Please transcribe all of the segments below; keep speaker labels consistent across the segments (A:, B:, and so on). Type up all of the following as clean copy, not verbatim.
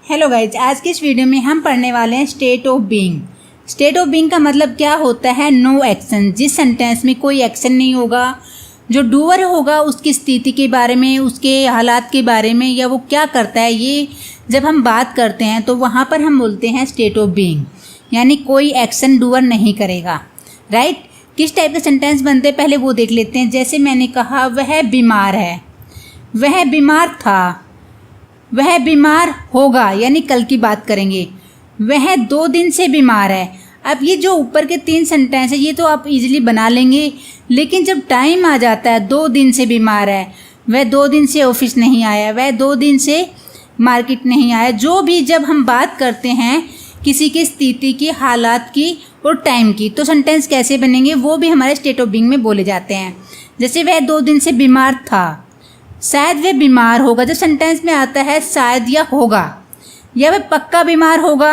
A: Hello guys, आज की इस वीडियो में हम पढ़ने वाले हैं state of being. State of being का मतलब क्या होता है? No action. जिस सेंटेंस में कोई एक्शन नहीं होगा, जो डूअर होगा उसकी स्थिति के बारे में, उसके हालात के बारे में, या वो क्या करता है, ये जब हम बात करते हैं तो वहाँ पर हम बोलते हैं स्टेट ऑफ बीइंग, यानी कोई एक्शन डूअर नहीं करेगा। राइट? किस टाइप के सेंटेंस बनते हैं पहले वो देख लेते हैं। जैसे मैंने कहा वह बीमार है, वह बीमार था, वह बीमार होगा, यानी कल की बात करेंगे। वह 2 दिन से बीमार है। अब ये जो ऊपर के 3 सेंटेंस है ये तो आप इजीली बना लेंगे, लेकिन जब टाइम आ जाता है 2 दिन से बीमार है, वह 2 दिन से ऑफिस नहीं आया, वह 2 दिन से मार्केट नहीं आया, जो भी जब हम बात करते हैं किसी की स्थिति की, हालात की और टाइम की, तो सेंटेंस कैसे बनेंगे वो भी हमारे स्टेट ऑफ बीइंग में बोले जाते हैं। जैसे वह 2 दिन से बीमार था, शायद वह बीमार होगा। जब सेंटेंस में आता है शायद या होगा, या वह पक्का बीमार होगा,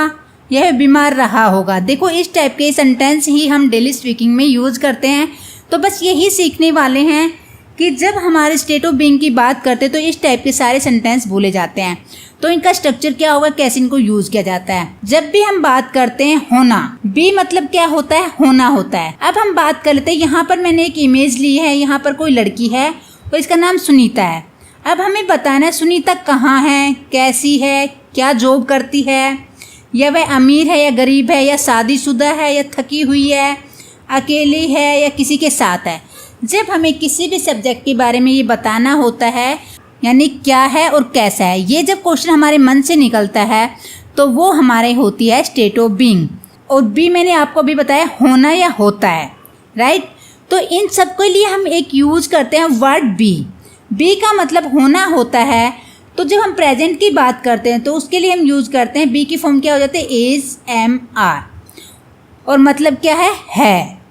A: या वह बीमार रहा होगा। देखो इस टाइप के सेंटेंस ही हम डेली स्पीकिंग में यूज़ करते हैं। तो बस यही सीखने वाले हैं कि जब हमारे स्टेट ऑफ बीइंग की बात करते हैं तो इस टाइप के सारे सेंटेंस बोले जाते हैं। तो इनका स्ट्रक्चर क्या होगा, कैसे इनको यूज़ किया जाता है। जब भी हम बात करते हैं होना, बी मतलब क्या होता है? होना होता है। अब हम बात कर लेते हैं, यहाँ पर मैंने एक इमेज ली है, यहाँ पर कोई लड़की है और इसका नाम सुनीता है। अब हमें बताना है सुनीता कहाँ है, कैसी है, क्या जॉब करती है, या वह अमीर है या गरीब है, या शादीशुदा है या थकी हुई है, अकेली है या किसी के साथ है। जब हमें किसी भी सब्जेक्ट के बारे में ये बताना होता है, यानी क्या है और कैसा है, ये जब क्वेश्चन हमारे मन से निकलता है तो वो हमारे होती है स्टेट ऑफ बीइंग। और बी मैंने आपको अभी बताया होना या होता है। राइट? तो इन सब के लिए हम एक यूज करते हैं वर्ड बी। बी का मतलब होना होता है। तो जब हम प्रेजेंट की बात करते हैं तो उसके लिए हम यूज करते हैं, बी की फॉर्म क्या हो जाती है? इज, एम, आर, और मतलब क्या है।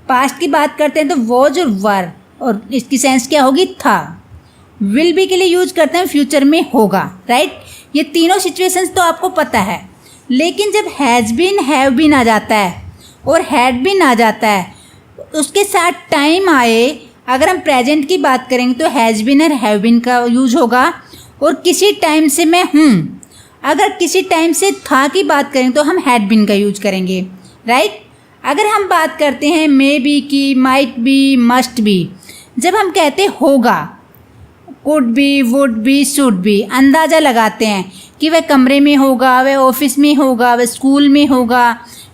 A: पास्ट की बात करते हैं तो वॉज और वर, और इसकी सेंस क्या होगी? था। विल बी के लिए यूज करते हैं फ्यूचर में होगा। राइट? ये तीनों सिचुएशंस तो आपको पता है। लेकिन जब हैज़ बीन, हैव बीन आ जाता है और हैड बीन आ जाता है, उसके साथ टाइम आए, अगर हम प्रेजेंट की बात करेंगे तो हैज़ बीन और हैव बीन का यूज होगा। और किसी टाइम से मैं हूँ, अगर किसी टाइम से था की बात करें तो हम हैड बीन का यूज करेंगे। राइट? अगर हम बात करते हैं मे बी की, माइट बी, मस्ट बी, जब हम कहते होगा, could be, would be, should be, अंदाज़ा लगाते हैं कि वह कमरे में होगा, वह ऑफिस में होगा, वह स्कूल में होगा,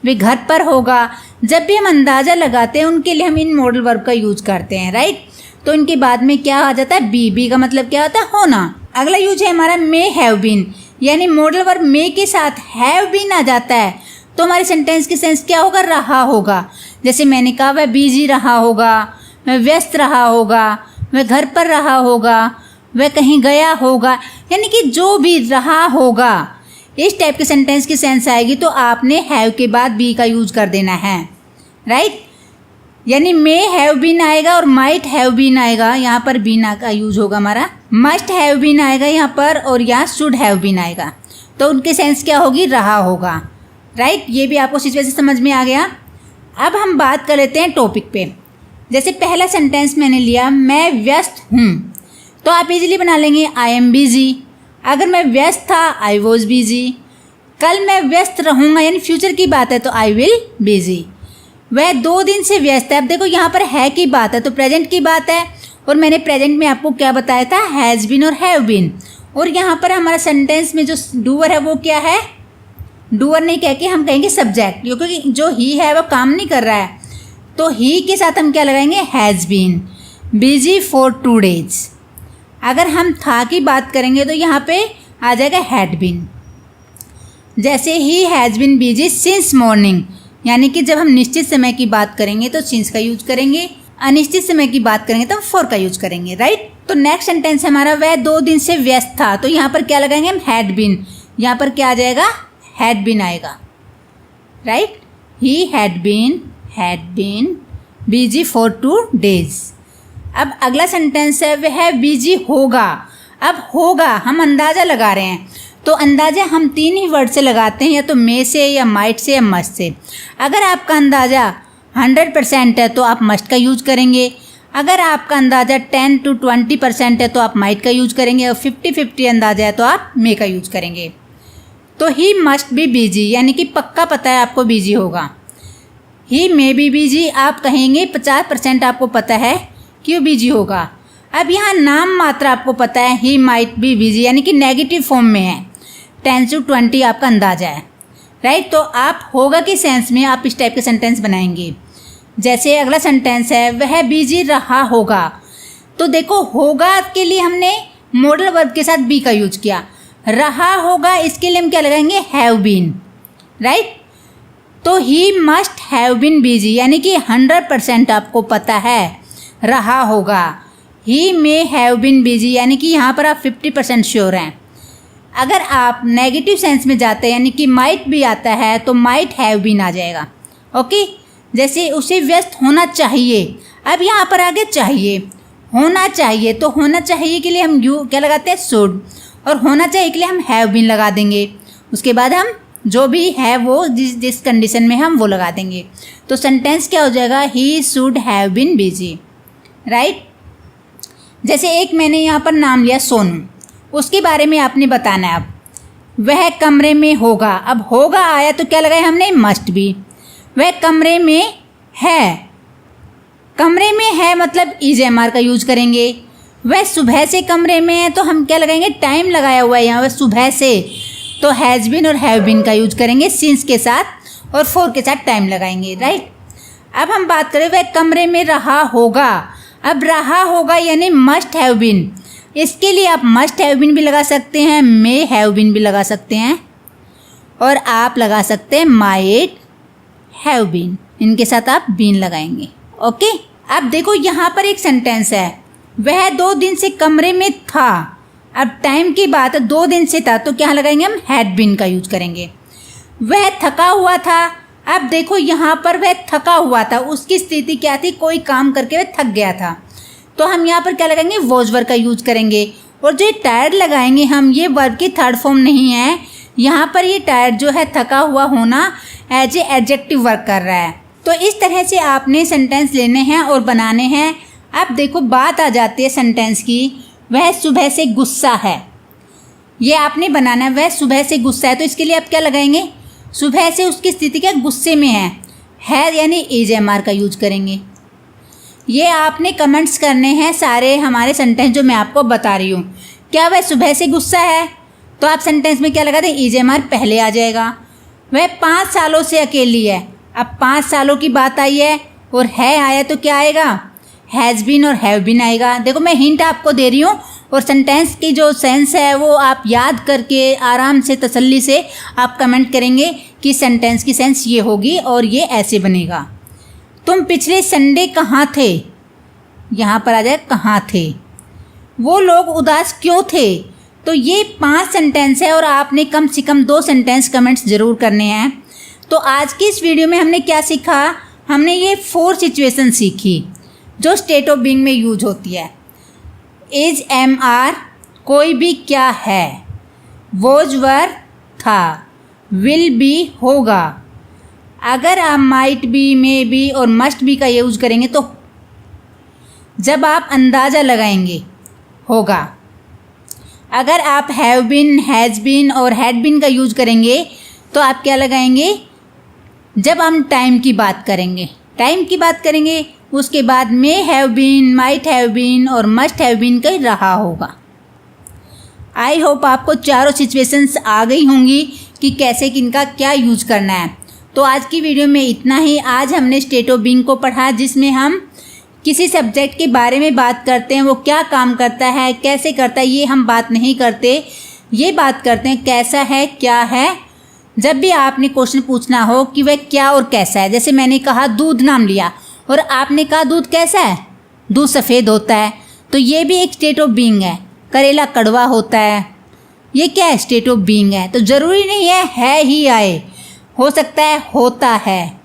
A: वह घर पर होगा। जब भी हम अंदाज़ा लगाते हैं उनके लिए हम इन मॉडल वर्ब का यूज करते हैं। राइट? तो इनके बाद में क्या आ जाता है? बी। बी का मतलब क्या होता है? होना। अगला यूज है हमारा मे हैव बीन, यानी मॉडल वर्ब मे के साथ हैव बीन आ जाता है तो हमारे सेंटेंस की सेंस क्या होगा? रहा होगा। जैसे मैंने कहा वह बिजी रहा होगा, वह व्यस्त रहा होगा, वह घर पर रहा होगा, वह कहीं गया होगा, यानी कि जो भी रहा होगा। इस टाइप के सेंटेंस की सेंस आएगी तो आपने हैव के बाद बी का यूज कर देना है। राइट? यानी मे हैव बीन आएगा और माइट हैव बीन आएगा, यहाँ पर बीन का यूज होगा हमारा। मस्ट हैव बीन आएगा यहाँ पर, और यहाँ शुड हैव बीन आएगा। तो उनके सेंस क्या होगी? रहा होगा। राइट? ये भी आपको सिचुएशन समझ में आ गया। अब हम बात कर लेते हैं टॉपिक पे। जैसे पहला सेंटेंस मैंने लिया, मैं व्यस्त हूँ, तो आप इजीली बना लेंगे आई एम बिजी। अगर मैं व्यस्त था, आई वॉज बिजी। कल मैं व्यस्त रहूँगा, यानी फ्यूचर की बात है, तो आई विल बिजी। वह 2 दिन से व्यस्त है। अब देखो यहाँ पर है की बात है तो प्रेजेंट की बात है, और मैंने प्रेजेंट में आपको क्या बताया था? हैज़ बीन और हैव बीन। और यहाँ पर हमारा सेंटेंस में जो डूअर है वो क्या है? डूअर नहीं कह के हम कहेंगे सब्जेक्ट, क्योंकि जो ही है वो काम नहीं कर रहा है, तो ही के साथ हम क्या लगाएंगे? Has been busy for 2 days। अगर हम था की बात करेंगे तो यहाँ पे आ जाएगा हैड बीन। जैसे ही has been busy since morning, यानी कि जब हम निश्चित समय की बात करेंगे तो सिंस का यूज करेंगे, अनिश्चित समय की बात करेंगे तो हम फॉर का यूज करेंगे। राइट? तो नेक्स्ट सेंटेंस हमारा वह 2 दिन से व्यस्त था, तो यहाँ पर क्या लगाएंगे हम? Had been. यहाँ पर क्या आ जाएगा? हैड बीन आएगा। Right? He had been busy for 2 days। अब अगला सेंटेंस है वह बिजी होगा। अब होगा हम अंदाज़ा लगा रहे हैं, तो अंदाज़ा हम 3 ही वर्ड से लगाते हैं, या तो मे से, या माइट से, या मस्ट से। अगर आपका अंदाज़ा 100% है तो आप मस्ट का यूज करेंगे। अगर आपका अंदाज़ा 10 to 20% है तो आप माइट का यूज करेंगे, और 50-50 अंदाज़ा है तो आप मे का यूज करेंगे। तो ही मस्ट बी बिजी, यानी कि पक्का पता है आपको बिजी होगा। ही मे बी बिजी आप कहेंगे 50% आपको पता है कि वो बिजी होगा। अब यहाँ नाम मात्र आपको पता है ही माइट बी बिजी, यानी कि नेगेटिव फॉर्म में है, 10 to 20 आपका अंदाजा है, राइट। तो आप होगा के सेंस में आप इस टाइप के सेंटेंस बनाएंगे। जैसे अगला सेंटेंस है वह बिजी रहा होगा। तो देखो होगा के लिए हमने मॉडल वर्ब के साथ बी का यूज किया, रहा होगा इसके लिए हम क्या लगाएंगे, हैव बीन, राइट। तो he must have been busy, यानी कि 100% आपको पता है रहा होगा। He may have been busy, यानी कि यहाँ पर आप 50% श्योर हैं। अगर आप नेगेटिव सेंस में जाते हैं यानी कि माइट भी आता है तो माइट हैव बीन आ जाएगा, ओके। जैसे उसे व्यस्त होना चाहिए, अब यहाँ पर आगे चाहिए, होना चाहिए, तो होना चाहिए के लिए हम यू क्या लगाते हैं, शुड, और होना चाहिए के लिए हम हैव बीन लगा देंगे। उसके बाद हम जो भी है वो जिस कंडीशन में हम वो लगा देंगे। तो सेंटेंस क्या हो जाएगा, he should have been busy, right. जैसे एक मैंने यहाँ पर नाम लिया सोनू, उसके बारे में आपने बताना है। अब वह कमरे में होगा, अब होगा आया तो क्या लगाया हमने, मस्ट बी। वह कमरे में है, कमरे में है मतलब इज एम आर का यूज करेंगे। वह सुबह से कमरे में है तो हम क्या लगाएंगे, टाइम लगाया हुआ है यहाँ वह सुबह से, तो हैज़ बीन और हैव बीन का यूज करेंगे सिंस के साथ और फॉर के साथ टाइम लगाएंगे, राइट। अब हम बात करें वह कमरे में रहा होगा, अब रहा होगा यानी मस्ट हैव बीन, इसके लिए आप मस्ट हैव बीन भी लगा सकते हैं, मे हैव बीन भी लगा सकते हैं, और आप लगा सकते हैं माइट हैव बीन, इनके साथ आप बीन लगाएंगे, ओके। अब देखो यहाँ पर एक सेंटेंस है, वह 2 दिन से कमरे में था। अब टाइम की बात है, 2 दिन से था तो क्या लगाएंगे हम, हैड बीन का यूज करेंगे। वह थका हुआ था, अब देखो यहाँ पर वह थका हुआ था, उसकी स्थिति क्या थी, कोई काम करके वह थक गया था, तो हम यहाँ पर क्या लगाएंगे, वॉज वर्ब का यूज करेंगे। और जो टायर्ड लगाएंगे हम, ये वर्ब की थर्ड फॉर्म नहीं है, यहाँ पर ये टायर्ड जो है थका हुआ होना एज ए एडजेक्टिव वर्क कर रहा है। तो इस तरह से आपने सेंटेंस लेने हैं और बनाने हैं। अब देखो बात आ जाती है सेंटेंस की, वह सुबह से गुस्सा है, ये आपने बनाना है, वह सुबह से गुस्सा है, तो इसके लिए आप क्या लगाएंगे, सुबह से उसकी स्थिति क्या, गुस्से में है यानी इज एम आर का यूज करेंगे। ये आपने कमेंट्स करने हैं सारे हमारे सेंटेंस जो मैं आपको बता रही हूँ। क्या वह सुबह से गुस्सा है, तो आप सेंटेंस में क्या लगा दें, इज एम आर पहले आ जाएगा। वह 5 सालों से अकेली है, अब 5 सालों की बात आई है और है आया तो क्या आएगा, हैज़ बीन और हैव बीन आएगा। देखो मैं हिंट आपको दे रही हूँ, और सेंटेंस की जो सेंस है वो आप याद करके आराम से तसल्ली से आप कमेंट करेंगे कि सेंटेंस की सेंस ये होगी और ये ऐसे बनेगा। तुम पिछले संडे कहाँ थे, यहाँ पर आ जाए कहाँ थे। वो लोग उदास क्यों थे, तो ये 5 सेंटेंस है और आपने कम से कम 2 सेंटेंस कमेंट्स ज़रूर करने हैं। तो आज की इस वीडियो में हमने क्या सीखा, हमने ये 4 सिचुएशन सीखी जो स्टेट ऑफ बीइंग में यूज होती है। इज एम आर कोई भी क्या है, वॉज वर था, विल बी होगा। अगर आप माइट बी, मे बी और मस्ट बी का यूज करेंगे तो जब आप अंदाज़ा लगाएंगे होगा। अगर आप हैव बीन, हैज़ बीन और हैड बीन का यूज करेंगे तो आप क्या लगाएंगे, जब हम टाइम की बात करेंगे उसके बाद may have been, might have been और मस्ट हैव बीन का रहा होगा। आई होप आपको चारों सिचुएशंस आ गई होंगी कि कैसे किनका क्या यूज करना है। तो आज की वीडियो में इतना ही। आज हमने स्टेट ऑफ बीइंग को पढ़ा, जिसमें हम किसी सब्जेक्ट के बारे में बात करते हैं, वो क्या काम करता है, कैसे करता है, ये हम बात नहीं करते। ये बात करते हैं कैसा है, क्या है। जब भी आपने क्वेश्चन पूछना हो कि वह क्या और कैसा है, जैसे मैंने कहा दूध नाम लिया और आपने कहा दूध कैसा है, दूध सफ़ेद होता है, तो ये भी एक स्टेट ऑफ बीइंग है। करेला कड़वा होता है, ये क्या है, स्टेट ऑफ बीइंग है। तो ज़रूरी नहीं है ही आए, हो सकता है होता है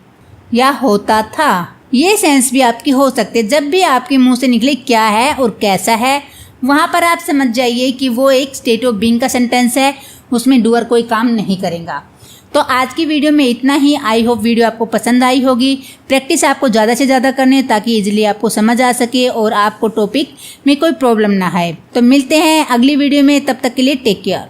A: या होता था, ये सेंस भी आपकी हो सकती है। जब भी आपके मुंह से निकले क्या है और कैसा है, वहाँ पर आप समझ जाइए कि वो एक स्टेट ऑफ बीइंग का सेंटेंस है, उसमें डूअर कोई काम नहीं करेगा। तो आज की वीडियो में इतना ही। आई होप वीडियो आपको पसंद आई होगी। प्रैक्टिस आपको ज़्यादा से ज़्यादा करनी है ताकि इजीली आपको समझ आ सके और आपको टॉपिक में कोई प्रॉब्लम ना आए। तो मिलते हैं अगली वीडियो में, तब तक के लिए टेक केयर।